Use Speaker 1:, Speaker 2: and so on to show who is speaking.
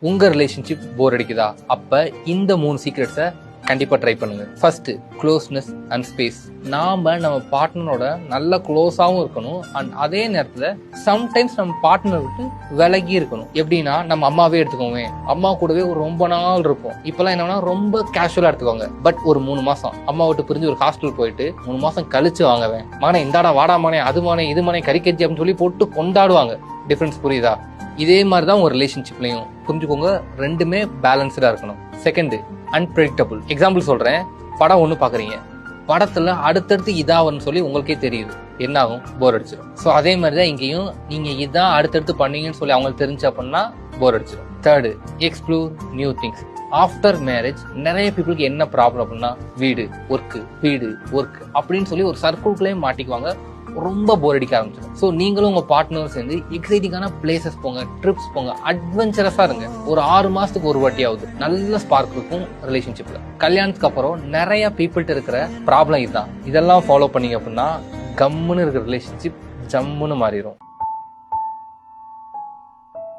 Speaker 1: உங்க ரிலேஷன்ஷிப் போர் அடிக்குதா? அப்ப இந்த 3 சீக்ரெட்ஸை கண்டிப்பா ட்ரை பண்ணுங்க. First, closeness and space. நாம நம்ம பார்ட்னரோட நல்ல க்ளோஸாவும் இருக்கணும் அண்ட் அதே நேரத்துல சம்டைம்ஸ் நம்ம பார்ட்னர் விட்டு விலகி இருக்கணும். எப்படின்னா, நம்ம அம்மாவே எடுத்துக்கோங்க, அம்மா கூடவே ஒரு ரொம்ப நாள் இருப்போம். இப்பெல்லாம் என்னன்னா ரொம்ப கேஷுவலா எடுத்துக்கோங்க. பட் ஒரு 3 மாசம் அம்மா விட்டு பிரிஞ்சு ஒரு ஹாஸ்டல் போயிட்டு 3 மாசம் கழிச்சு வாங்கவேன், மகனே இந்தாடா வாடா மகனே, அது மகனே இது மகனே கறிக்கச்சி அப்படின்னு சொல்லி போட்டு கொண்டாடுவாங்க. டிஃபரன்ஸ் புரியுதா? இதே மாதிரி தான் ஒரு ரிலேஷன்ஷிப்லையும் புரிஞ்சுக்கோங்க, ரெண்டுமே பேலன்ஸ்டா இருக்கணும். Second, unpredictable. எக்ஸாம்பிள் சொல்றேன். படம் ஒண்ணு பாக்குறீங்க, படத்துல அடுத்தடுத்து இதாவன்னு சொல்லி உங்களுக்கே தெரியுது, என்ன ஆகும்? போர் அடிச்சிடும். ஸோ அதே மாதிரிதான் இங்கேயும் நீங்க இதான் அடுத்தடுத்து பண்ணீங்கன்னு சொல்லி அவங்களுக்கு தெரிஞ்சு அப்படின்னா போர் அடிச்சிடும். Third, explore new things. After marriage நிறைய பீப்புளுக்கு என்ன ப்ராப்ளம் அப்படின்னா, வீடு ஒர்க் அப்படின்னு சொல்லி ஒரு சர்க்கிள்குள்ளேயே மாட்டிக்குவாங்க, ரொம்ப போர் அடிக்க ஆரம்பிச்சிடும். ஸோ நீங்களும் உங்க பார்ட்னரும் சேர்ந்து எக்ஸைட்டிங்கான பிளேசஸ் போங்க, ட்ரிப்ஸ் போங்க, அட்வென்ச்சரஸா இருங்க. ஒரு 6 மாசத்துக்கு ஒரு வாட்டியாவது நல்ல ஸ்பார்க் இருக்கும் ரிலேஷன்ஷிப்ல. கல்யாணத்துக்கு அப்புறம் நிறைய பீப்புள்கிட்ட இருக்கிற ப்ராப்ளம் இதுதான். இதெல்லாம் ஃபாலோ பண்ணீங்க அப்படின்னா கம்முன்னு இருக்கிற ரிலேஷன்ஷிப் ஜம்முன்னு மாறிடும்.